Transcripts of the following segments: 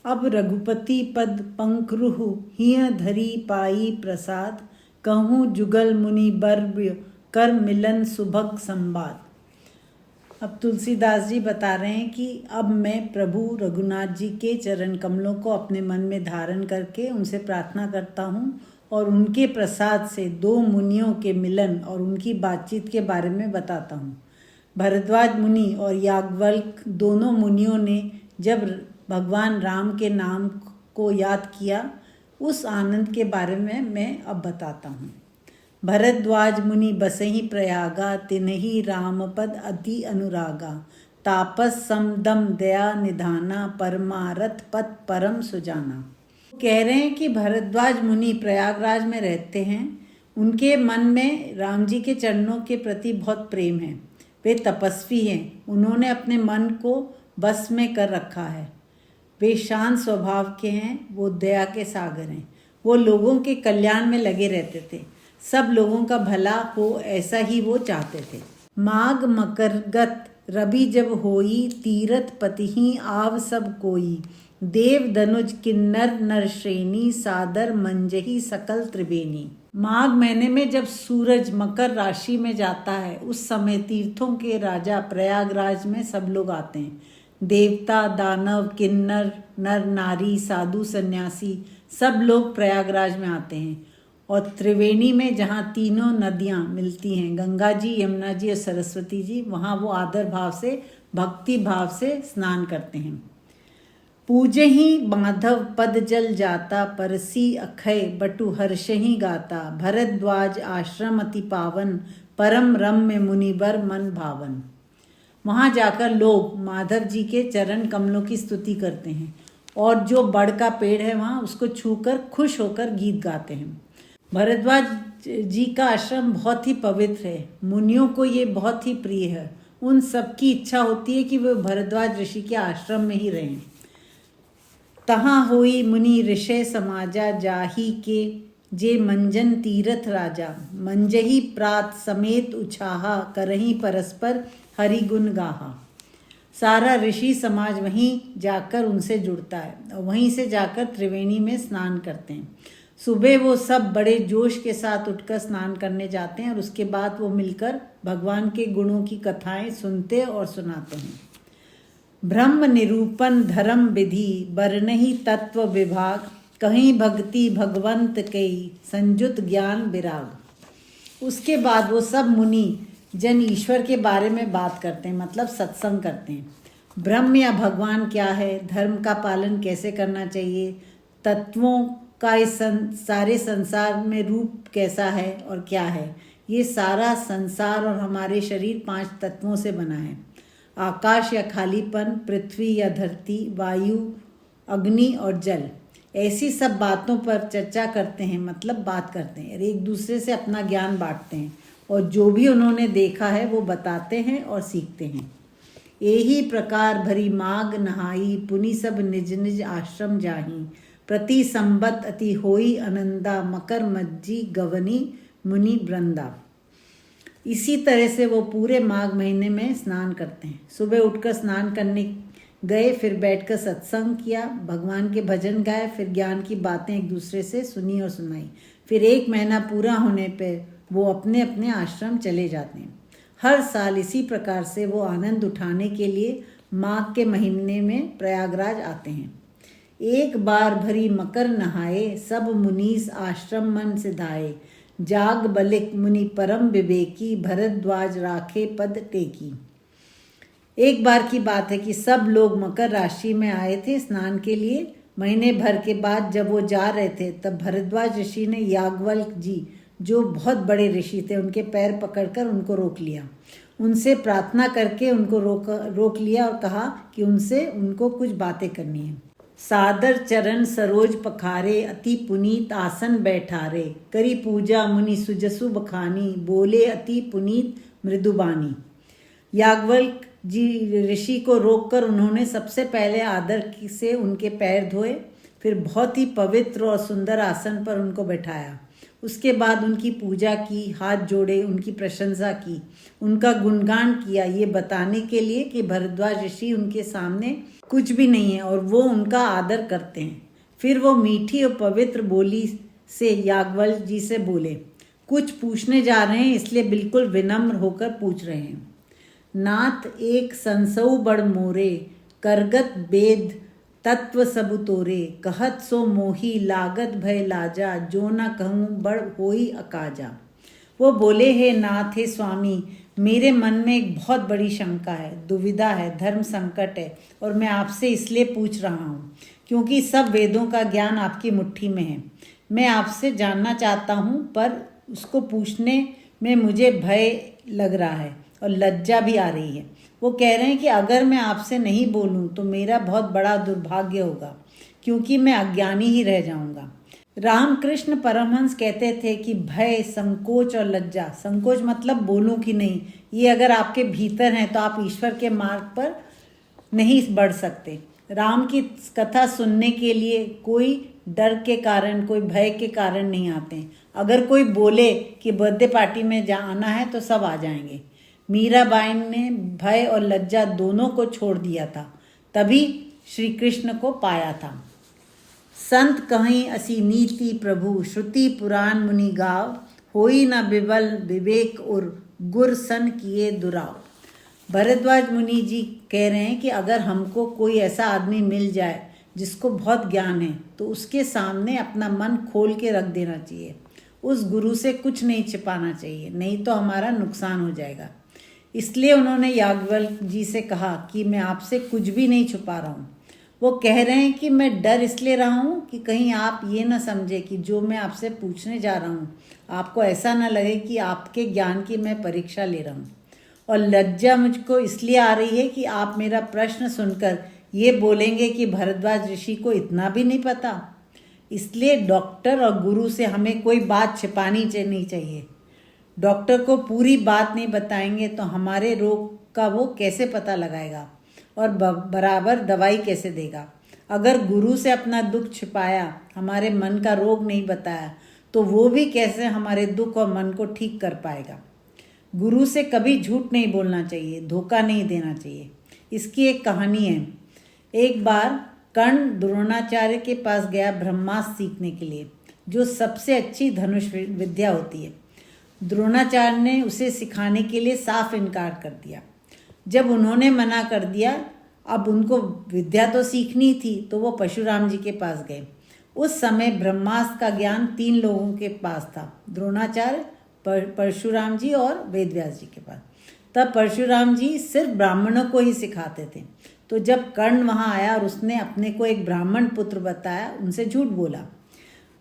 अब रघुपति पद पंक्रुहु हिय धरी पाई प्रसाद, कहूँ जुगल मुनि बर्ब्य कर मिलन सुभग संवाद। अब तुलसीदास जी बता रहे हैं कि अब मैं प्रभु रघुनाथ जी के चरण कमलों को अपने मन में धारण करके उनसे प्रार्थना करता हूँ और उनके प्रसाद से दो मुनियों के मिलन और उनकी बातचीत के बारे में बताता हूँ। भरद्वाज मुनि और याज्ञवल्क्य दोनों मुनियों ने जब भगवान राम के नाम को याद किया, उस आनंद के बारे में मैं अब बताता हूँ। भरद्वाज मुनि बसहि प्रयागा, तिन्हि राम पद अति अनुरागा, तापस समदम दया निधाना, परमारथ पद परम सुजाना। कह रहे हैं कि भरद्वाज मुनि प्रयागराज में रहते हैं। उनके मन में राम जी के चरणों के प्रति बहुत प्रेम है। वे तपस्वी हैं, उन्होंने अपने मन को बस में कर रखा है। वे शांत स्वभाव के हैं, वो दया के सागर हैं। वो लोगों के कल्याण में लगे रहते थे, सब लोगों का भला हो ऐसा ही वो चाहते थे। माघ मकरगत रवि जब होई, तीरथ पति ही आव सब कोई, देव धनुज किन्नर नर श्रेणी, सादर मंजही सकल त्रिवेणी। माघ महीने में जब सूरज मकर राशि में जाता है, उस समय तीर्थों के राजा प्रयागराज में सब लोग आते हैं। देवता दानव किन्नर नर नारी साधु सन्यासी सब लोग प्रयागराज में आते हैं। और त्रिवेणी में जहाँ तीनों नदियाँ मिलती हैं, गंगा जी यमुना जी और सरस्वती जी, वहाँ वो आदर भाव से भक्ति भाव से स्नान करते हैं। पूजे ही माधव पद जल जाता, परसी अखय बटु हर्ष ही गाता, भरद्वाज आश्रम अति पावन, परम रम्य मुनिवर मन भावन। वहाँ जाकर लोग माधव जी के चरण कमलों की स्तुति करते हैं और जो बड़ का पेड़ है वहाँ उसको छूकर खुश होकर गीत गाते हैं। भरद्वाज जी का आश्रम बहुत ही पवित्र है, मुनियों को ये बहुत ही प्रिय है। उन सबकी इच्छा होती है कि वे भरद्वाज ऋषि के आश्रम में ही रहें। तहाँ होई मुनि ऋषय समाजा, जाही के जे मंजन तीरथ राजा, मंजही प्रात समेत उछाहा, करही परस्पर हरि गुण गाहा। सारा ऋषि समाज वहीं जाकर उनसे जुड़ता है और वहीं से जाकर त्रिवेणी में स्नान करते हैं। सुबह वो सब बड़े जोश के साथ उठकर स्नान करने जाते हैं और उसके बाद वो मिलकर भगवान के गुणों की कथाएं सुनते और सुनाते हैं। ब्रह्म निरूपण धर्म विधि, बरनहि तत्व विभाग, कहीं भक्ति भगवंत कई, संजुत ज्ञान विराग। उसके बाद वो सब मुनि जन ईश्वर के बारे में बात करते हैं, मतलब सत्संग करते हैं। ब्रह्म या भगवान क्या है, धर्म का पालन कैसे करना चाहिए, तत्वों का इस सारे संसार में रूप कैसा है और क्या है। ये सारा संसार और हमारे शरीर 5 तत्वों से बना है। आकाश या खालीपन, पृथ्वी या धरती, वायु, अग्नि और जल, ऐसी सब बातों पर चर्चा करते हैं, मतलब बात करते हैं और एक दूसरे से अपना ज्ञान बांटते हैं और जो भी उन्होंने देखा है वो बताते हैं और सीखते हैं। यही प्रकार भरी माघ नहाई, पुनि सब निज निज आश्रम जाही, प्रति संबत अति होई आनंदा, मकर मज्जी गवनी मुनि वृंदा। इसी तरह से वो पूरे माघ महीने में स्नान करते हैं। सुबह उठकर स्नान करने गए, फिर बैठकर सत्संग किया, भगवान के भजन गाए, फिर ज्ञान की बातें एक दूसरे से सुनी और सुनाई। फिर 1 महीना पूरा होने पर वो अपने अपने आश्रम चले जाते हैं। हर साल इसी प्रकार से वो आनंद उठाने के लिए माघ के महीने में प्रयागराज आते हैं। एक बार भरी मकर नहाए, सब मुनीस आश्रम मन सिधाए, जाग बलिक मुनि परम विवेकी, भरद्वाज राखे पद टेकी। एक बार की बात है कि सब लोग मकर राशि में आए थे स्नान के लिए। महीने भर के बाद जब वो जा रहे थे, तब भरद्वाज ऋषि ने याज्ञवल्क्य जी, जो बहुत बड़े ऋषि थे, उनके पैर पकड़कर उनको रोक लिया। उनसे प्रार्थना करके उनको रोक लिया और कहा कि उनको कुछ बातें करनी है। सादर चरण सरोज पखारे, अति पुनीत आसन बैठारे, करी पूजा मुनि सुजसु बखानी, बोले अति पुनीत मृदुबानी। याज्ञवल्क्य जी ऋषि को रोककर उन्होंने सबसे पहले आदर से उनके पैर धोए, फिर बहुत ही पवित्र और सुंदर आसन पर उनको बैठाया। उसके बाद उनकी पूजा की, हाथ जोड़े, उनकी प्रशंसा की, उनका गुणगान किया, ये बताने के लिए कि भरद्वाज ऋषि उनके सामने कुछ भी नहीं है और वो उनका आदर करते हैं। फिर वो मीठी और पवित्र बोली से याज्ञवल्क्य जी से बोले, कुछ पूछने जा रहे हैं इसलिए बिल्कुल विनम्र होकर पूछ रहे हैं। नाथ एक संसऊ बड़ मोरे, करगत वेद तत्व सबु तोरे, कहत सो मोही लागत भय लाजा, जो न कहूँ बड़ होई अकाजा। वो बोले, हे नाथ, हे स्वामी, मेरे मन में एक बहुत बड़ी शंका है, दुविधा है, धर्म संकट है और मैं आपसे इसलिए पूछ रहा हूँ क्योंकि सब वेदों का ज्ञान आपकी मुट्ठी में है। मैं आपसे जानना चाहता हूँ पर उसको पूछने में मुझे भय लग रहा है और लज्जा भी आ रही है। वो कह रहे हैं कि अगर मैं आपसे नहीं बोलूं तो मेरा बहुत बड़ा दुर्भाग्य होगा क्योंकि मैं अज्ञानी ही रह जाऊंगा। रामकृष्ण परमहंस कहते थे कि भय, संकोच और लज्जा, संकोच मतलब बोलूं कि नहीं, ये अगर आपके भीतर हैं तो आप ईश्वर के मार्ग पर नहीं बढ़ सकते। राम की कथा सुनने के लिए कोई डर के कारण, कोई भय के कारण नहीं आते हैं। अगर कोई बोले कि बर्थडे पार्टी में जाना है तो सब आ जाएंगे। मीराबाई ने भय और लज्जा दोनों को छोड़ दिया था, तभी श्री कृष्ण को पाया था। संत कहीं असी नीति प्रभु, श्रुति पुराण मुनि गाव, होई न बिबल विवेक और गुर सन किए दुराव। भरद्वाज मुनि जी कह रहे हैं कि अगर हमको कोई ऐसा आदमी मिल जाए जिसको बहुत ज्ञान है तो उसके सामने अपना मन खोल के रख देना चाहिए। उस गुरु से कुछ नहीं छिपाना चाहिए, नहीं तो हमारा नुकसान हो जाएगा। इसलिए उन्होंने याज्ञवल्क्य जी से कहा कि मैं आपसे कुछ भी नहीं छुपा रहा हूँ। वो कह रहे हैं कि मैं डर इसलिए रहा हूँ कि कहीं आप ये ना समझे कि जो मैं आपसे पूछने जा रहा हूँ आपको ऐसा ना लगे कि आपके ज्ञान की मैं परीक्षा ले रहा हूँ। और लज्जा मुझको इसलिए आ रही है कि आप मेरा प्रश्न सुनकर ये बोलेंगे कि भरद्वाज ऋषि को इतना भी नहीं पता। इसलिए डॉक्टर और गुरु से हमें कोई बात छिपानी नहीं चाहिए। डॉक्टर को पूरी बात नहीं बताएंगे तो हमारे रोग का वो कैसे पता लगाएगा और बराबर दवाई कैसे देगा। अगर गुरु से अपना दुख छिपाया, हमारे मन का रोग नहीं बताया, तो वो भी कैसे हमारे दुख और मन को ठीक कर पाएगा। गुरु से कभी झूठ नहीं बोलना चाहिए, धोखा नहीं देना चाहिए। इसकी एक कहानी है। एक बार कर्ण द्रोणाचार्य के पास गया ब्रह्मास्त्र सीखने के लिए, जो सबसे अच्छी धनुष विद्या होती है। द्रोणाचार्य ने उसे सिखाने के लिए साफ इनकार कर दिया। जब उन्होंने मना कर दिया, अब उनको विद्या तो सीखनी थी, तो वो परशुराम जी के पास गए। उस समय ब्रह्मास्त्र का ज्ञान 3 लोगों के पास था, द्रोणाचार्य, परशुराम जी और वेदव्यास जी के पास। तब परशुराम जी सिर्फ ब्राह्मणों को ही सिखाते थे। तो जब कर्ण वहाँ आया और उसने अपने को एक ब्राह्मण पुत्र बताया, उनसे झूठ बोला।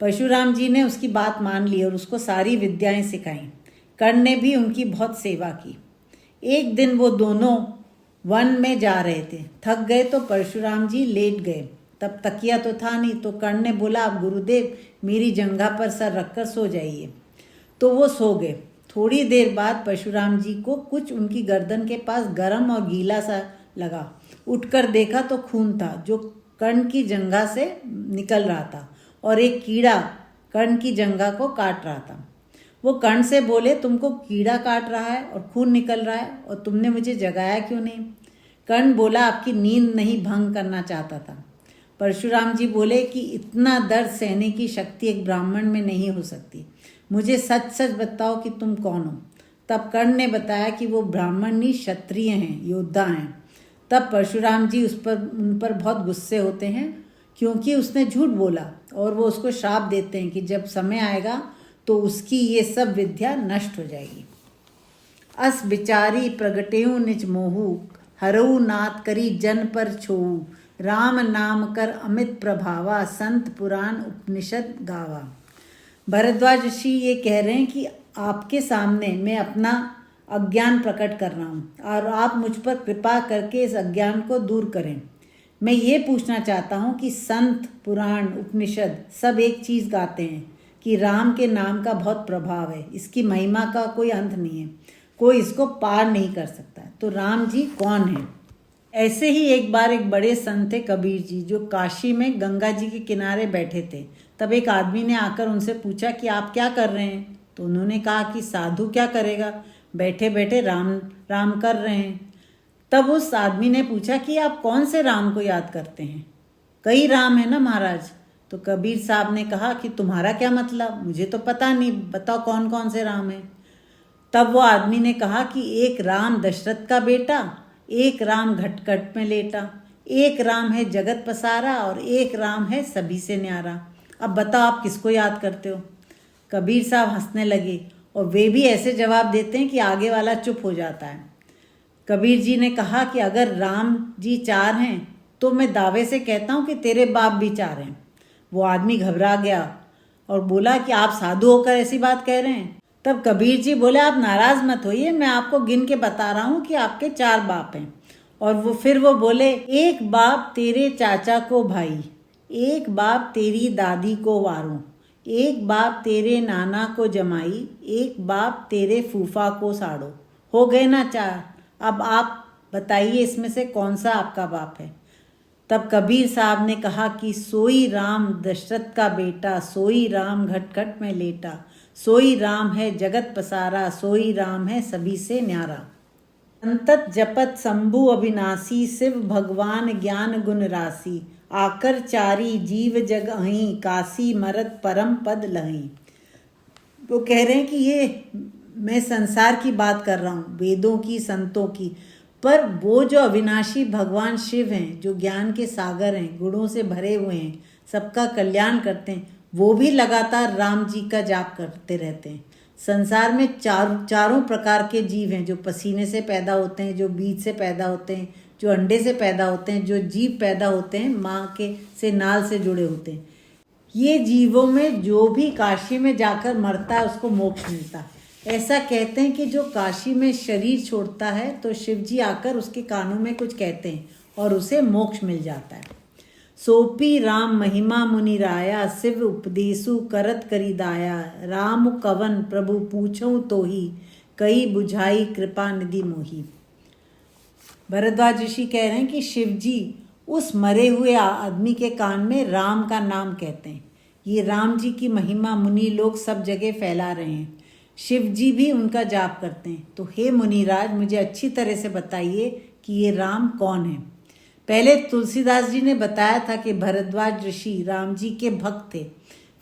परशुराम जी ने उसकी बात मान ली और उसको सारी विद्याएं सिखाईं। कर्ण ने भी उनकी बहुत सेवा की। एक दिन वो दोनों वन में जा रहे थे, थक गए तो परशुराम जी लेट गए। तब तकिया तो था नहीं, तो कर्ण ने बोला, आप गुरुदेव मेरी जंघा पर सर रखकर सो जाइए। तो वो सो गए। थोड़ी देर बाद परशुराम जी को कुछ उनकी गर्दन के पास गर्म और गीला सा लगा। उठकर देखा तो खून था जो कर्ण की जंघा से निकल रहा था और एक कीड़ा कर्ण की जंघा को काट रहा था। वो कर्ण से बोले, तुमको कीड़ा काट रहा है और खून निकल रहा है और तुमने मुझे जगाया क्यों नहीं? कर्ण बोला, आपकी नींद नहीं भंग करना चाहता था। परशुराम जी बोले कि इतना दर्द सहने की शक्ति एक ब्राह्मण में नहीं हो सकती, मुझे सच सच बताओ कि तुम कौन हो। तब कर्ण ने बताया कि वो ब्राह्मण नहीं, क्षत्रिय हैं, योद्धा हैं। तब परशुराम जी उन पर बहुत गुस्से होते हैं क्योंकि उसने झूठ बोला, और वो उसको श्राप देते हैं कि जब समय आएगा तो उसकी ये सब विद्या नष्ट हो जाएगी। अस बिचारी प्रगटेऊ निज मोहू, हरऊ नाथ करी जन पर छोऊ, राम नाम कर अमित प्रभावा, संत पुराण उपनिषद गावा। भरद्वाज ऋषि ये कह रहे हैं कि आपके सामने मैं अपना अज्ञान प्रकट कर रहा हूँ और आप मुझ पर कृपा करके इस अज्ञान को दूर करें। मैं ये पूछना चाहता हूँ कि संत, पुराण, उपनिषद सब एक चीज़ गाते हैं कि राम के नाम का बहुत प्रभाव है, इसकी महिमा का कोई अंत नहीं है, कोई इसको पार नहीं कर सकता। तो राम जी कौन है? ऐसे ही एक बार एक बड़े संत थे कबीर जी, जो काशी में गंगा जी के किनारे बैठे थे। तब एक आदमी ने आकर उनसे पूछा कि आप क्या कर रहे हैं। तो उन्होंने कहा कि साधु क्या करेगा, बैठे बैठे राम राम कर रहे हैं। तब उस आदमी ने पूछा कि आप कौन से राम को याद करते हैं। कई राम है ना महाराज। तो कबीर साहब ने कहा कि तुम्हारा क्या मतलब, मुझे तो पता नहीं, बताओ कौन कौन से राम हैं। तब वो आदमी ने कहा कि एक राम दशरथ का बेटा, एक राम घटघट में लेटा, एक राम है जगत पसारा और एक राम है सभी से न्यारा। अब बताओ आप किसको याद करते हो। कबीर साहब हंसने लगे और वे भी ऐसे जवाब देते हैं कि आगे वाला चुप हो जाता है। कबीर जी ने कहा कि अगर राम जी 4 हैं तो मैं दावे से कहता हूँ कि तेरे बाप भी 4 हैं। वो आदमी घबरा गया और बोला कि आप साधु होकर ऐसी बात कह रहे हैं। तब कबीर जी बोले आप नाराज मत होइए, मैं आपको गिन के बता रहा हूँ कि आपके 4 बाप हैं। और फिर वो बोले, एक बाप तेरे चाचा को भाई, एक बाप तेरी दादी को वारों, एक बाप तेरे नाना को जमाई, एक बाप तेरे फूफा को साड़ो। हो गए ना 4। अब आप बताइए इसमें से कौन सा आपका बाप है। तब कबीर साहब ने कहा कि सोई राम दशरथ का बेटा, सोई राम घटघट में लेटा, सोई राम है जगत पसारा, सोई राम है सभी से न्यारा। संतत जपत शंभु अविनाशी, शिव भगवान ज्ञान गुण राशि, आकर चारी जीव जग अहीं, काशी मरत परम पद लहीं। वो कह रहे हैं कि ये मैं संसार की बात कर रहा हूँ, वेदों की, संतों की, पर वो जो अविनाशी भगवान शिव हैं, जो ज्ञान के सागर हैं, गुणों से भरे हुए हैं, सबका कल्याण करते हैं, वो भी लगातार राम जी का जाप करते रहते हैं। संसार में चारों प्रकार के जीव हैं, जो पसीने से पैदा होते हैं, जो बीज से पैदा होते हैं, जो अंडे से पैदा होते हैं, जो जीव पैदा होते हैं माँ के से नाल से जुड़े होते हैं। ये जीवों में जो भी काशी में जाकर मरता है उसको मोक्ष मिलता है। ऐसा कहते हैं कि जो काशी में शरीर छोड़ता है तो शिव जी आकर उसके कानों में कुछ कहते हैं और उसे मोक्ष मिल जाता है। सोपी राम महिमा मुनि राया, शिव उपदेशु करत करी दाया, राम कवन प्रभु पूछऊं तो ही, कई बुझाई कृपा निधि मोही। भरद्वाज ऋषि कह रहे हैं कि शिव जी उस मरे हुए आदमी के कान में राम का नाम कहते हैं। ये राम जी की महिमा मुनि लोग सब जगह फैला रहे हैं। शिव जी भी उनका जाप करते हैं। तो हे मुनिराज, मुझे अच्छी तरह से बताइए कि ये राम कौन है। पहले तुलसीदास जी ने बताया था कि भरद्वाज ऋषि राम जी के भक्त थे,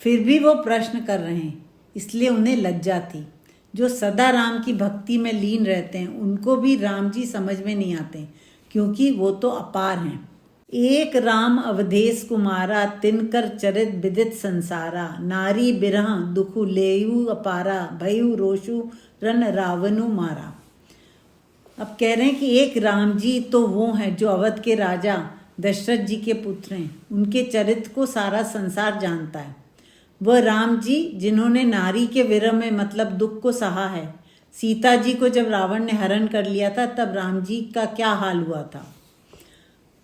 फिर भी वो प्रश्न कर रहे हैं, इसलिए उन्हें लज्जा थी। जो सदा राम की भक्ति में लीन रहते हैं उनको भी राम जी समझ में नहीं आते, क्योंकि वो तो अपार हैं। एक राम अवधेश कुमारा, तिनकर चरित विदित संसारा, नारी बिरह दुखु लेयु अपारा, भयु रोषु रन रावनु मारा। अब कह रहे हैं कि एक राम जी तो वो हैं जो अवध के राजा दशरथ जी के पुत्र हैं। उनके चरित्र को सारा संसार जानता है। वह राम जी जिन्होंने नारी के विरह में मतलब दुख को सहा है। सीता जी को जब रावण ने हरण कर लिया था तब राम जी का क्या हाल हुआ था।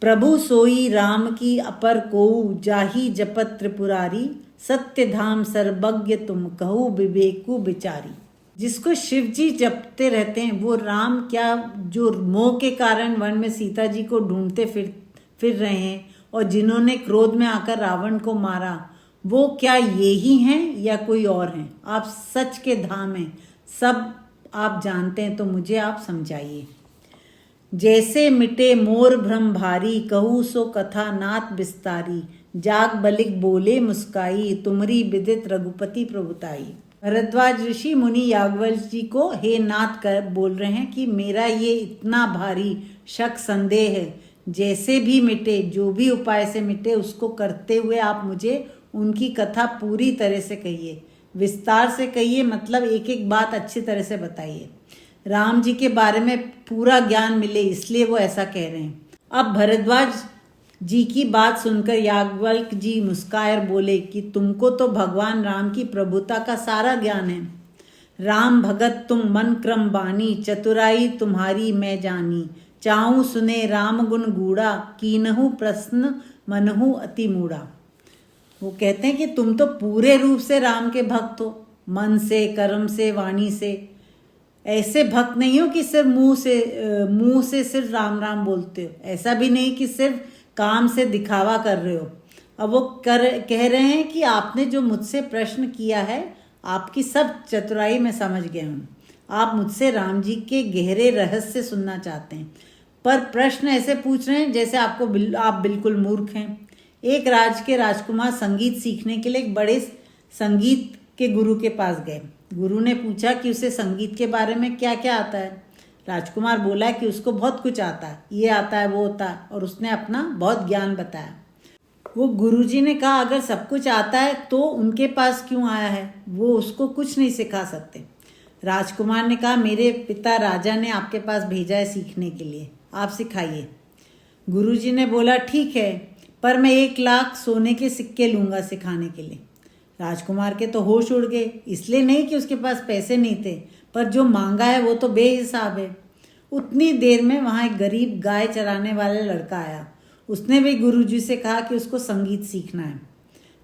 प्रभु सोई राम की अपर कोऊ, जाही जपत त्रिपुरारी, सत्य धाम सर्वज्ञ तुम कहू, विवेकु बिचारी। जिसको शिव जी जपते रहते हैं वो राम क्या जो मोह के कारण वन में सीता जी को ढूंढते फिर रहे हैं और जिन्होंने क्रोध में आकर रावण को मारा, वो क्या ये ही हैं या कोई और हैं। आप सच के धाम हैं, सब आप जानते हैं, तो मुझे आप समझाइए। जैसे मिटे मोर भ्रम भारी, कहू सो कथा नाथ विस्तारी, जाग बलिक बोले मुस्काई, तुमरी विदित रघुपति प्रभुताई। भरद्वाज ऋषि मुनि याज्ञवल्क्य जी को हे नाथ कर बोल रहे हैं कि मेरा ये इतना भारी शक संदेह है, जैसे भी मिटे, जो भी उपाय से मिटे, उसको करते हुए आप मुझे उनकी कथा पूरी तरह से कहिए, विस्तार से कहिए, मतलब एक एक बात अच्छी तरह से बताइए। राम जी के बारे में पूरा ज्ञान मिले, इसलिए वो ऐसा कह रहे हैं। अब भरद्वाज जी की बात सुनकर याज्ञवल्क्य जी मुस्काए और बोले कि तुमको तो भगवान राम की प्रभुता का सारा ज्ञान है। राम भगत तुम मन क्रम बानी, चतुराई तुम्हारी मैं जानी, चाहूं सुने राम गुण गूढ़ा, कीनहु प्रश्न मनहु अति मूढ़ा। वो कहते हैं कि तुम तो पूरे रूप से राम के भक्त हो, मन से, कर्म से, वाणी से। ऐसे भक्त नहीं हो कि सिर्फ मुंह से सिर्फ राम राम बोलते हो, ऐसा भी नहीं कि सिर्फ काम से दिखावा कर रहे हो। अब वो कह रहे हैं कि आपने जो मुझसे प्रश्न किया है, आपकी सब चतुराई मैं समझ गया हूँ। आप मुझसे राम जी के गहरे रहस्य सुनना चाहते हैं, पर प्रश्न ऐसे पूछ रहे हैं जैसे आप बिल्कुल मूर्ख हैं। एक राज के राजकुमार संगीत सीखने के लिए एक बड़े संगीत के गुरु के पास गए। गुरु ने पूछा कि उसे संगीत के बारे में क्या क्या आता है। राजकुमार बोला कि उसको बहुत कुछ आता है, ये आता है, वो होता है, और उसने अपना बहुत ज्ञान बताया। वो गुरुजी ने कहा अगर सब कुछ आता है तो उनके पास क्यों आया है, वो उसको कुछ नहीं सिखा सकते। राजकुमार ने कहा मेरे पिता राजा ने आपके पास भेजा है सीखने के लिए, आप सिखाइए। गुरुजी ने बोला ठीक है, पर मैं 1 लाख सोने के सिक्के लूँगा सिखाने के लिए। राजकुमार के तो होश उड़ गए, इसलिए नहीं कि उसके पास पैसे नहीं थे, पर जो मांगा है वो तो बेहिसाब है। उतनी देर में वहाँ एक गरीब गाय चराने वाला लड़का आया। उसने भी गुरुजी से कहा कि उसको संगीत सीखना है।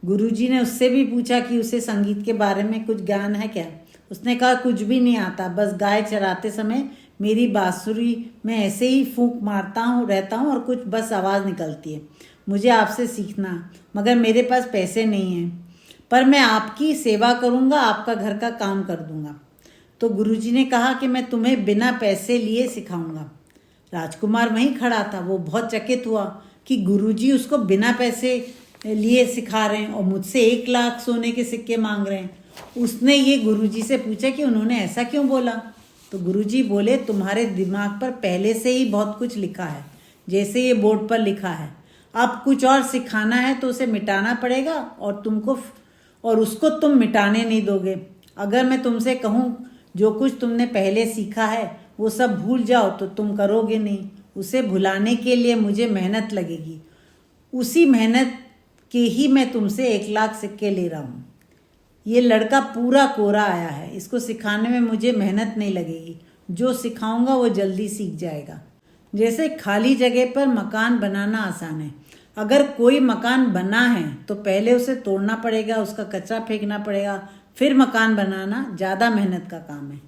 गुरुजी ने उससे भी पूछा कि उसे संगीत के बारे में कुछ ज्ञान है क्या। उसने कहा कुछ भी नहीं आता, बस गाय चराते समय मेरी बांसुरी में ऐसे ही फूंक मारता रहता हूँ और कुछ बस आवाज़ निकलती है। मुझे आपसे सीखना, मगर मेरे पास पैसे नहीं हैं, पर मैं आपकी सेवा करूँगा, आपका घर का काम कर दूँगा। तो गुरुजी ने कहा कि मैं तुम्हें बिना पैसे लिए सिखाऊंगा। राजकुमार वहीं खड़ा था। वो बहुत चकित हुआ कि गुरुजी उसको बिना पैसे लिए सिखा रहे हैं और मुझसे 1 लाख सोने के सिक्के मांग रहे हैं। उसने ये गुरुजी से पूछा कि उन्होंने ऐसा क्यों बोला। तो गुरुजी बोले तुम्हारे दिमाग पर पहले से ही बहुत कुछ लिखा है, जैसे ये बोर्ड पर लिखा है। अब कुछ और सिखाना है तो उसे मिटाना पड़ेगा और उसको तुम मिटाने नहीं दोगे। अगर मैं तुमसे कहूँ जो कुछ तुमने पहले सीखा है वो सब भूल जाओ तो तुम करोगे नहीं। उसे भुलाने के लिए मुझे मेहनत लगेगी, उसी मेहनत के ही मैं तुमसे 1 लाख सिक्के ले रहा हूँ। ये लड़का पूरा कोरा आया है, इसको सिखाने में मुझे मेहनत नहीं लगेगी। जो सिखाऊंगा वो जल्दी सीख जाएगा। जैसे खाली जगह पर मकान बनाना आसान है। अगर कोई मकान बना है तो पहले उसे तोड़ना पड़ेगा, उसका कचरा फेंकना पड़ेगा, फिर मकान बनाना ज़्यादा मेहनत का काम है।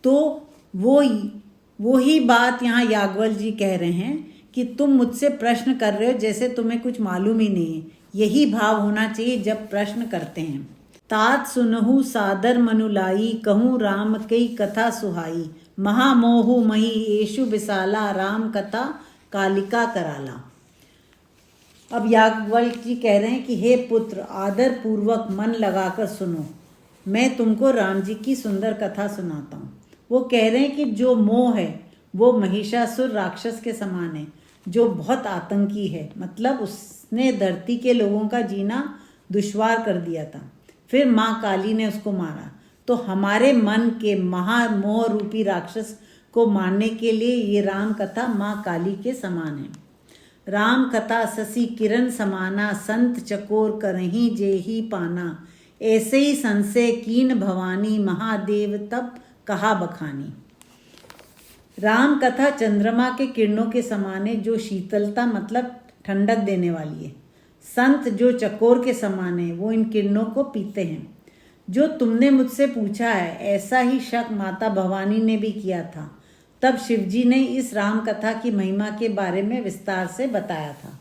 तो वो ही बात यहाँ याज्ञवल्क्य जी कह रहे हैं कि तुम मुझसे प्रश्न कर रहे हो जैसे तुम्हें कुछ मालूम ही नहीं है। यही भाव होना चाहिए जब प्रश्न करते हैं। तात सुनहु सादर मनुलाई, कहूँ राम कई कथा सुहाई, महामोहु मही येषु विशाला, राम कथा कालिका कराला। अब याज्ञवल्क्य जी कह रहे हैं कि हे पुत्र, आदर पूर्वक मन लगाकर सुनो, मैं तुमको राम जी की सुंदर कथा सुनाता हूँ। वो कह रहे हैं कि जो मोह है वो महिषासुर राक्षस के समान है, जो बहुत आतंकी है। मतलब उसने धरती के लोगों का जीना दुश्वार कर दिया था। फिर माँ काली ने उसको मारा। तो हमारे मन के महामोह रूपी राक्षस को मारने के लिए ये राम कथा माँ काली के समान है। राम कथा शशि किरण समाना, संत चकोर करही जेही पाना, ऐसे ही संशय कीन भवानी, महादेव तब कहा बखानी। राम कथा चंद्रमा के किरणों के समान है, जो शीतलता मतलब ठंडक देने वाली है। संत जो चकोर के समान है, वो इन किरणों को पीते हैं। जो तुमने मुझसे पूछा है ऐसा ही शक माता भवानी ने भी किया था। तब शिवजी ने इस राम कथा की महिमा के बारे में विस्तार से बताया था।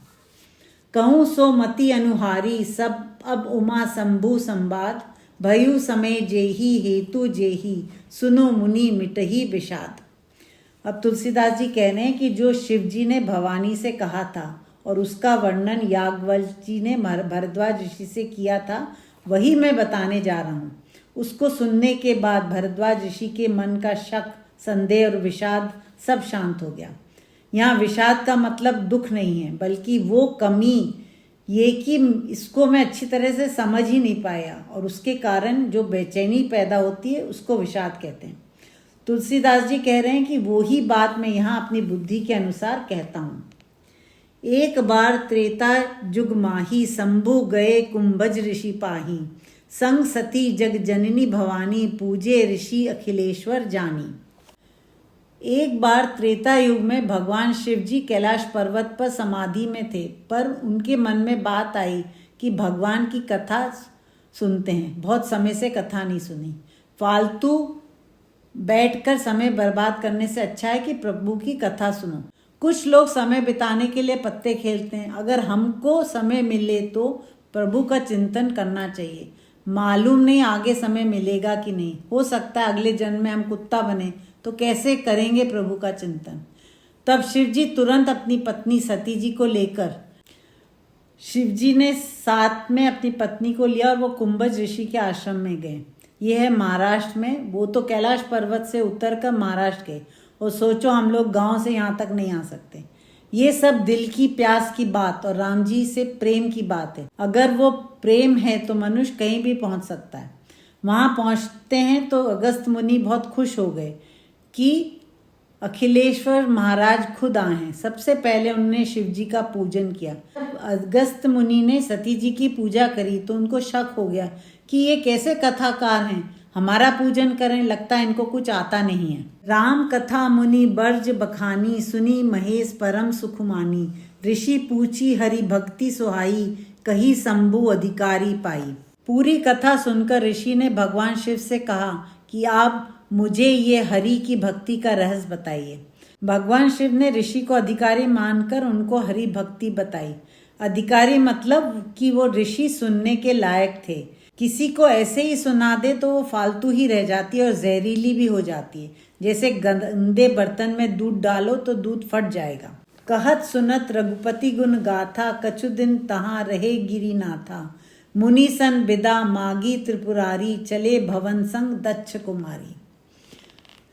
कहूँ सो मति अनुहारी, सब अब उमा शंभु संवाद, भयु समय जेही हेतु जेही, सुनो मुनि मिटही विषाद। अब तुलसीदास जी कह रहे हैं कि जो शिवजी ने भवानी से कहा था और उसका वर्णन याज्ञवल्क्य जी ने भरद्वाज ऋषि से किया था, वही मैं बताने जा रहा हूँ। उसको सुनने के बाद भरद्वाज ऋषि के मन का शक, संदेह और विषाद सब शांत हो गया। यहाँ विषाद का मतलब दुख नहीं है, बल्कि वो कमी ये कि इसको मैं अच्छी तरह से समझ ही नहीं पाया और उसके कारण जो बेचैनी पैदा होती है उसको विषाद कहते हैं। तुलसीदास जी कह रहे हैं कि वो ही बात मैं यहाँ अपनी बुद्धि के अनुसार कहता हूँ। एक बार त्रेता जुग माही, शंभु गए कुंभज ऋषि पाही, संग सती जग जननी भवानी, पूजे ऋषि अखिलेश्वर जानी। एक बार त्रेता युग में भगवान शिव जी कैलाश पर्वत पर समाधि में थे, पर उनके मन में बात आई कि भगवान की कथा सुनते हैं। बहुत समय से कथा नहीं सुनी। फालतू बैठकर समय बर्बाद करने से अच्छा है कि प्रभु की कथा सुनो। कुछ लोग समय बिताने के लिए पत्ते खेलते हैं। अगर हमको समय मिले तो प्रभु का चिंतन करना चाहिए। मालूम नहीं आगे समय मिलेगा कि नहीं, हो सकता है अगले जन्म में हम कुत्ता बने तो कैसे करेंगे प्रभु का चिंतन। तब शिवजी तुरंत अपनी पत्नी सती जी को लेकर, शिवजी ने साथ में अपनी पत्नी को लिया और वो कुंभज ऋषि के आश्रम में गए। ये है महाराष्ट्र में। वो तो कैलाश पर्वत से उतर कर महाराष्ट्र गए और सोचो हम लोग गांव से यहाँ तक नहीं आ सकते। ये सब दिल की प्यास की बात और राम जी से प्रेम की बात है। अगर वो प्रेम है तो मनुष्य कहीं भी पहुंच सकता है। वहां पहुंचते हैं तो अगस्त मुनि बहुत खुश हो गए कि अखिलेश्वर महाराज खुद आए हैं। सबसे पहले उन्होंने शिव जी का पूजन किया। अगस्त मुनि ने सती जी की पूजा करी तो उनको शक हो गया कि ये कैसे कथाकार हैं, हमारा पूजन करें, लगता है इनको कुछ आता नहीं है। राम कथा मुनि बर्ज बखानी, सुनी महेश परम सुखमानी, ऋषि पूछी हरि भक्ति सुहाई, कही शंभु अधिकारी पाई। पूरी कथा सुनकर ऋषि ने भगवान शिव से कहा कि आप मुझे ये हरि की भक्ति का रहस्य बताइए। भगवान शिव ने ऋषि को अधिकारी मानकर उनको हरि भक्ति बताई। अधिकारी मतलब कि वो ऋषि सुनने के लायक थे। किसी को ऐसे ही सुना दे तो वो फालतू ही रह जाती है और जहरीली भी हो जाती है। जैसे गंदे बर्तन में दूध डालो तो दूध फट जाएगा। कहत सुनत रघुपति गुण गाथा, कछु दिन तहाँ रहे गिरिनाथा, मुनि सन बिदा मागी त्रिपुरारी, चले भवन संग दक्ष कुमारी।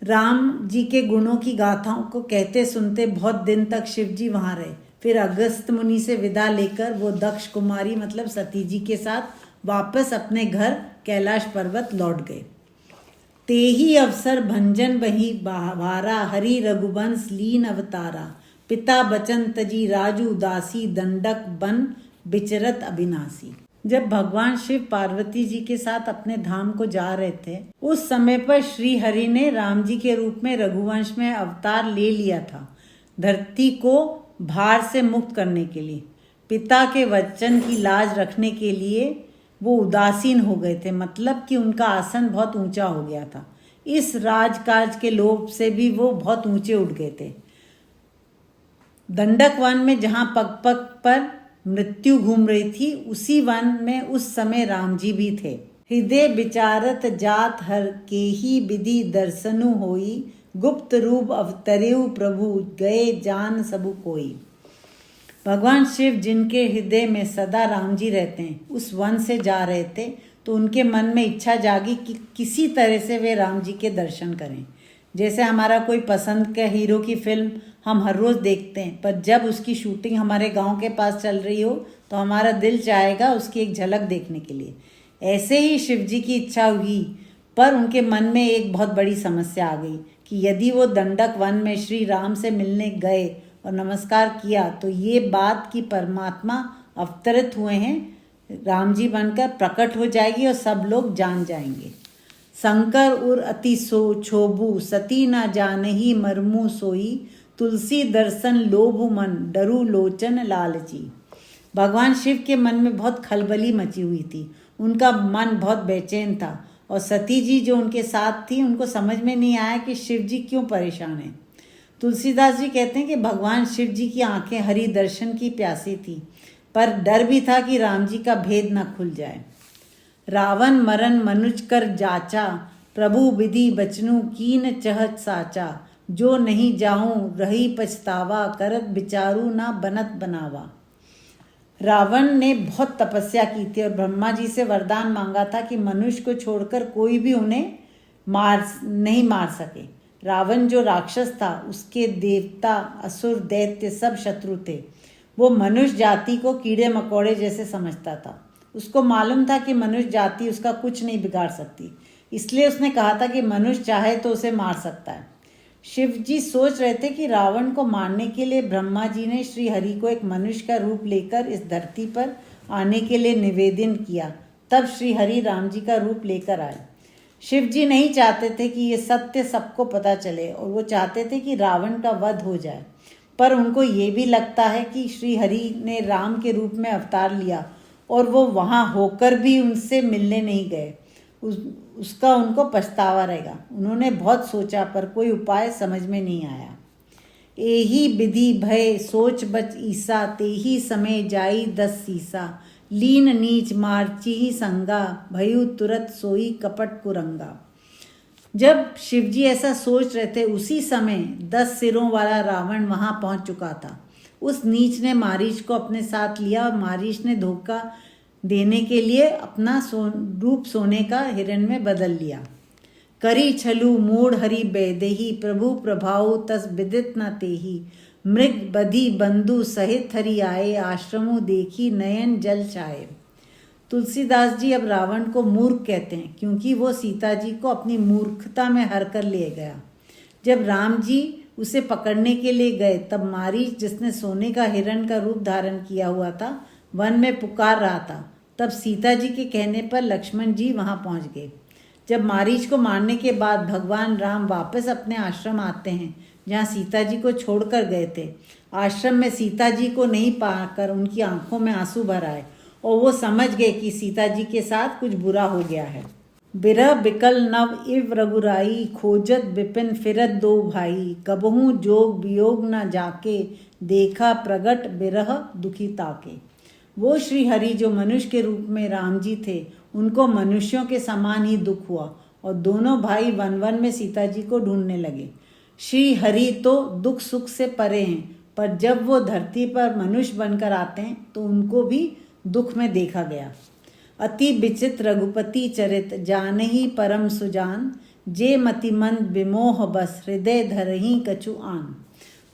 राम जी के गुणों की गाथाओं को कहते सुनते बहुत दिन तक शिव जी वहां रहे। फिर अगस्त मुनि से विदा लेकर वो दक्ष कुमारी मतलब सती जी के साथ वापस अपने घर कैलाश पर्वत लौट गए। तेही अवसर भंजन बही भारा, हरि रघुवंश लीन अवतारा, पिता बचन तजी राजू दासी, दंडक बन बिचरत अविनाशी। जब भगवान शिव पार्वती जी के साथ अपने धाम को जा रहे थे उस समय पर श्री हरि ने राम जी के रूप में रघुवंश में अवतार ले लिया था, धरती को भार से मुक्त करने के लिए। पिता के वचन की लाज रखने के लिए वो उदासीन हो गए थे, मतलब कि उनका आसन बहुत ऊंचा हो गया था। इस राजकाज के लोभ से भी वो बहुत ऊंचे उठ गए थे। दंडक वन में जहां पग पग पर मृत्यु घूम रही थी उसी वन में उस समय राम जी भी थे। हृदय विचारत जात हर के ही विधि दर्शनु होई, गुप्त रूप अवतरेउ प्रभु, गए जान सबु कोई। भगवान शिव जिनके हृदय में सदा राम जी रहते हैं उस वन से जा रहे थे तो उनके मन में इच्छा जागी कि किसी तरह से वे राम जी के दर्शन करें। जैसे हमारा कोई पसंद का हीरो की फिल्म हम हर रोज़ देखते हैं, पर जब उसकी शूटिंग हमारे गांव के पास चल रही हो तो हमारा दिल चाहेगा उसकी एक झलक देखने के लिए। ऐसे ही शिव जी की इच्छा हुई, पर उनके मन में एक बहुत बड़ी समस्या आ गई कि यदि वो दंडक वन में श्री राम से मिलने गए और नमस्कार किया तो ये बात कि परमात्मा अवतरित हुए हैं, राम जी बनकर प्रकट हो जाएगी और सब लोग जान जाएंगे। शंकर उर अति सो छोबू, सती न जानही मरमू सोई, तुलसी दर्शन लोभु मन, डरू लोचन लालची। भगवान शिव के मन में बहुत खलबली मची हुई थी, उनका मन बहुत बेचैन था और सती जी जो उनके साथ थी उनको समझ में नहीं आया कि शिव जी क्यों परेशान हैं। तुलसीदास जी कहते हैं कि भगवान शिव जी की आंखें हरि दर्शन की प्यासी थी, पर डर भी था कि राम जी का भेद न खुल जाए। रावण मरण मनुज कर जाचा, प्रभु विधि बचनु कीन चहत साचा, जो नहीं जाऊं रही पछतावा, करत विचारू ना बनत बनावा। रावण ने बहुत तपस्या की थी और ब्रह्मा जी से वरदान मांगा था कि मनुष्य को छोड़कर कोई भी उन्हें नहीं मार सके। रावण जो राक्षस था उसके देवता असुर दैत्य सब शत्रु थे। वो मनुष्य जाति को कीड़े मकोड़े जैसे समझता था। उसको मालूम था कि मनुष्य जाति उसका कुछ नहीं बिगाड़ सकती, इसलिए उसने कहा था कि मनुष्य चाहे तो उसे मार सकता है। शिव जी सोच रहे थे कि रावण को मारने के लिए ब्रह्मा जी ने श्री हरि को एक मनुष्य का रूप लेकर इस धरती पर आने के लिए निवेदन किया। तब श्री हरि राम जी का रूप लेकर आए। शिव जी नहीं चाहते थे कि ये सत्य सबको पता चले और वो चाहते थे कि रावण का वध हो जाए, पर उनको ये भी लगता है कि श्री हरि ने राम के रूप में अवतार लिया और वो वहाँ होकर भी उनसे मिलने नहीं गए। उसका उनको पछतावा रहेगा। उन्होंने बहुत सोचा पर कोई उपाय समझ में नहीं आया। एही विधि भय सोच बच ईसा, तेही समय जाई 10 सीसा। लीन नीच मारची ही संगा, भयु तुरत सोई कपट कुरंगा। जब शिवजी ऐसा सोच रहे थे उसी समय 10 सिरों वाला रावण वहां पहुंच चुका था। उस नीच ने मारीच को अपने साथ लिया और मारीच ने धोखा देने के लिए अपना रूप सोने का हिरण में बदल लिया। करी छलु मूढ़ हरि बैदेही, प्रभु प्रभाव तस विदित न तेही। मृग बधि बंधु सहित हरि आए, आश्रमों देखी नयन जल छाए। तुलसीदास जी अब रावण को मूर्ख कहते हैं क्योंकि वो सीता जी को अपनी मूर्खता में हर कर ले गया। जब राम जी उसे पकड़ने के लिए गए तब मारीच, जिसने सोने का हिरण का रूप धारण किया हुआ था, वन में पुकार रहा था। तब सीता जी के कहने पर लक्ष्मण जी वहां पहुंच गए। जब मारीच को मारने के बाद भगवान राम वापस अपने आश्रम आते हैं जहां सीता जी को छोड़कर गए थे। आश्रम में सीता जी को नहीं पाकर उनकी आंखों में आंसू भर आए और वो समझ गए कि सीता जी के साथ कुछ बुरा हो गया है। बिरह बिकल नव इव रघुराई, खोजत बिपिन फिरत दो भाई। कबहू जोग वियोग न जाके, देखा प्रगट बिरह दुखी ताके। वो श्री हरि जो मनुष्य के रूप में राम जी थे, उनको मनुष्यों के समान ही दुख हुआ और दोनों भाई वन वन में सीता जी को ढूंढने लगे। श्री हरि तो दुख सुख से परे हैं, पर जब वो धरती पर मनुष्य बनकर आते हैं तो उनको भी दुख में देखा गया। अति विचित्र रघुपति चरित, जानहि परम सुजान। जे मतिमंद विमोह बस, हृदय धरहि कछु आन।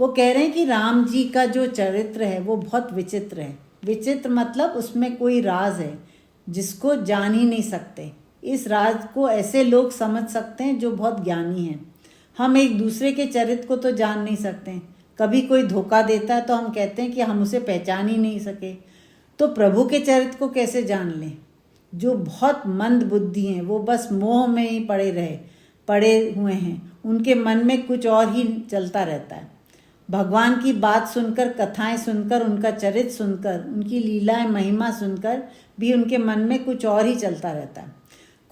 वो कह रहे हैं कि राम जी का जो चरित्र है वो बहुत विचित्र है। विचित्र मतलब उसमें कोई राज है जिसको जान ही नहीं सकते। इस राज को ऐसे लोग समझ सकते हैं जो बहुत ज्ञानी हैं। हम एक दूसरे के चरित्र को तो जान नहीं सकते। कभी कोई धोखा देता है तो हम कहते हैं कि हम उसे पहचान ही नहीं सके, तो प्रभु के चरित्र को कैसे जान लें। जो बहुत मंद बुद्धि हैं वो बस मोह में ही पड़े हुए हैं, उनके मन में कुछ और ही चलता रहता है। भगवान की बात सुनकर, कथाएं सुनकर, उनका चरित्र सुनकर, उनकी लीलाएं महिमा सुनकर भी उनके मन में कुछ और ही चलता रहता है।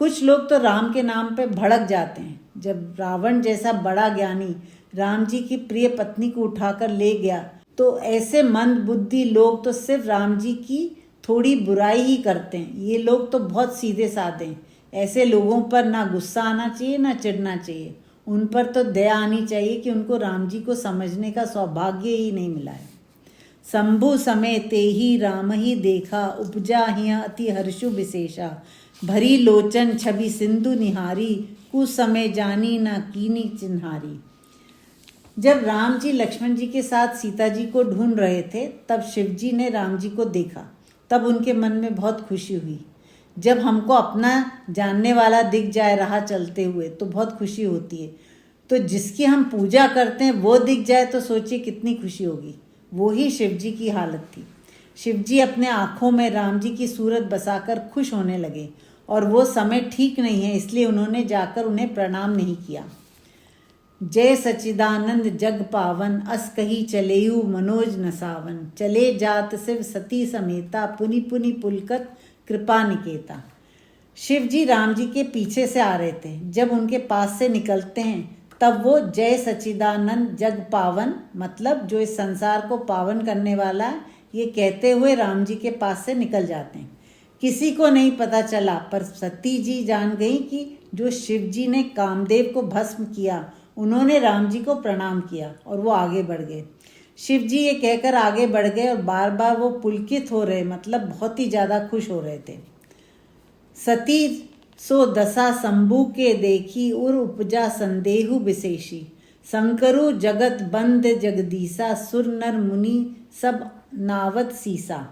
कुछ लोग तो राम के नाम पे भड़क जाते हैं। जब रावण जैसा बड़ा ज्ञानी राम जी की प्रिय पत्नी को उठाकर ले गया तो ऐसे मंद बुद्धि लोग तो सिर्फ राम जी की थोड़ी बुराई ही करते हैं। ये लोग तो बहुत सीधे साधे हैं। ऐसे लोगों पर ना गुस्सा आना चाहिए ना चिढ़ना चाहिए। उन पर तो दया आनी चाहिए कि उनको राम जी को समझने का सौभाग्य ही नहीं मिला है। शंभु समय ते ही राम ही देखा, उपजा हिय अति हर्षु विशेषा। भरी लोचन छवि सिंधु निहारी, कुछ समय जानी न कीनी चिन्हारी। जब राम जी लक्ष्मण जी के साथ सीता जी को ढूंढ रहे थे तब शिव जी ने राम जी को देखा। तब उनके मन में बहुत खुशी हुई। जब हमको अपना जानने वाला दिख जाए राह चलते हुए तो बहुत खुशी होती है, तो जिसकी हम पूजा करते हैं वो दिख जाए तो सोचिए कितनी खुशी होगी। वो ही शिव जी की हालत थी। शिव जी अपने आँखों में राम जी की सूरत बसाकर खुश होने लगे और वो समय ठीक नहीं है इसलिए उन्होंने जाकर उन्हें प्रणाम नहीं किया। जय सच्चिदानंद जग पावन, अस कही चलेयु मनोज नसावन। चले जात शिव सती समेता, पुनि पुनि पुलकत कृपा निकेता। शिव जी राम जी के पीछे से आ रहे थे। जब उनके पास से निकलते हैं तब वो जय सच्चिदानंद जग पावन, मतलब जो इस संसार को पावन करने वाला है, ये कहते हुए राम जी के पास से निकल जाते हैं। किसी को नहीं पता चला, पर सती जी जान गई कि जो शिव जी ने कामदेव को भस्म किया उन्होंने राम जी को प्रणाम किया और वो आगे बढ़ गए। शिव जी ये कहकर आगे बढ़ गए और बार बार वो पुलकित हो रहे, मतलब बहुत ही ज़्यादा खुश हो रहे थे। सती सो दशा शंभु के देखी, उर उपजा संदेहु विशेषी। शंकरु जगत बंद जगदीसा, सुर नर मुनि सब नावत सीसा।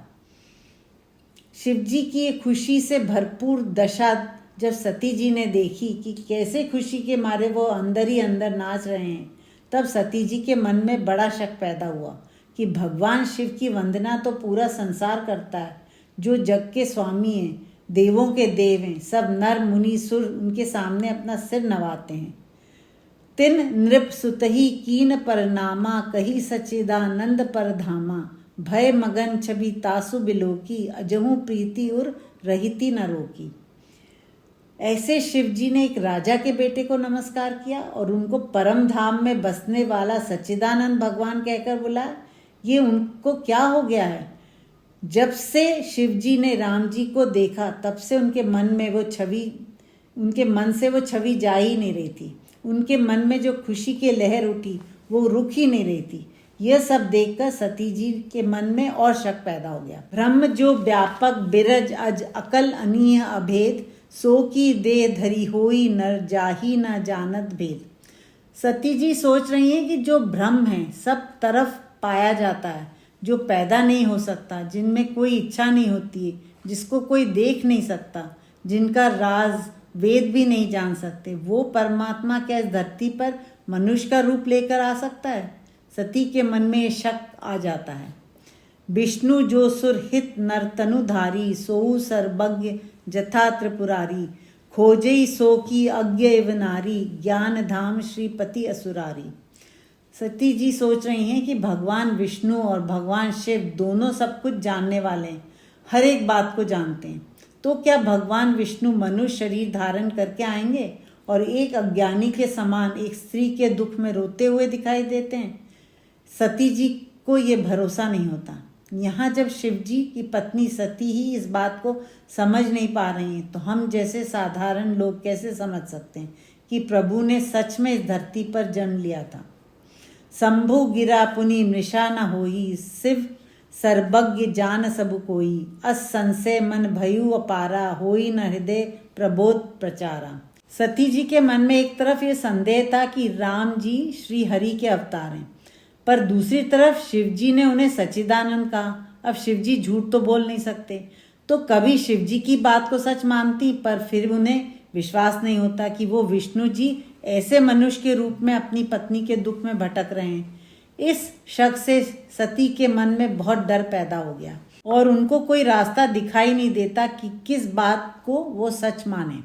शिव जी की ये खुशी से भरपूर दशा जब सती जी ने देखी कि कैसे खुशी के मारे वो अंदर ही अंदर नाच रहे हैं, तब सती जी के मन में बड़ा शक पैदा हुआ कि भगवान शिव की वंदना तो पूरा संसार करता है, जो जग के स्वामी हैं, देवों के देव हैं, सब नर मुनि सुर उनके सामने अपना सिर नवाते हैं। तिन नृप सुतही कीन परनामा, कही सच्चिदानंद परधामा। भय मगन छवि तासु बिलोकी, अजहू प्रीति उर रहिति न रोकी। ऐसे शिव जी ने एक राजा के बेटे को नमस्कार किया और उनको परम धाम में बसने वाला सच्चिदानंद भगवान कहकर बुलाया। ये उनको क्या हो गया है? जब से शिव जी ने राम जी को देखा तब से उनके मन से वो छवि जा ही नहीं रही थी। उनके मन में जो खुशी की लहर उठी वो रुक ही नहीं रही थी। यह सब देखकर सती जी के मन में और शक पैदा हो गया। ब्रह्म जो व्यापक बिरज अज अकल अनीह अभेद, सो की देह धरी होई नर जाही न जानत भेद। सती जी सोच रही हैं कि जो ब्रह्म है सब तरफ पाया जाता है, जो पैदा नहीं हो सकता, जिनमें कोई इच्छा नहीं होती है, जिसको कोई देख नहीं सकता, जिनका राज वेद भी नहीं जान सकते, वो परमात्मा क्या इस धरती पर मनुष्य का रूप लेकर आ सकता है? सती के मन में ये शक आ जाता है। विष्णु जो सुरहित नरतनुधारी, सोऊ सर्वज्ञ जथा त्रिपुरारी, खोजई सो की अज्ञ एव नारी, ज्ञान धाम श्रीपति असुरारी। सती जी सोच रही हैं कि भगवान विष्णु और भगवान शिव दोनों सब कुछ जानने वाले हैं, हर एक बात को जानते हैं। तो क्या भगवान विष्णु मनुष्य शरीर धारण करके आएंगे और एक अज्ञानी के समान एक स्त्री के दुख में रोते हुए दिखाई देते हैं? सती जी को ये भरोसा नहीं होता। यहाँ जब शिव जी की पत्नी सती ही इस बात को समझ नहीं पा रही हैं, तो हम जैसे साधारण लोग कैसे समझ सकते हैं कि प्रभु ने सच में इस धरती पर जन्म लिया था। शंभु गिरा पुनि मृषा न होई, शिव सर्वज्ञ जान सब कोई, अस संशय मन भयु अपारा, होई न हृदय प्रबोध प्रचारा। सती जी के मन में एक तरफ ये संदेह था कि राम जी श्री हरि के अवतार हैं, पर दूसरी तरफ शिव जी ने उन्हें सच्चिदानंद कहा। अब शिव जी झूठ तो बोल नहीं सकते, तो कभी शिव जी की बात को सच मानती, पर फिर उन्हें विश्वास नहीं होता कि वो विष्णु जी ऐसे मनुष्य के रूप में अपनी पत्नी के दुख में भटक रहे हैं। इस शक से सती के मन में बहुत डर पैदा हो गया और उनको कोई रास्ता दिखाई नहीं देता कि किस बात को वो सच माने।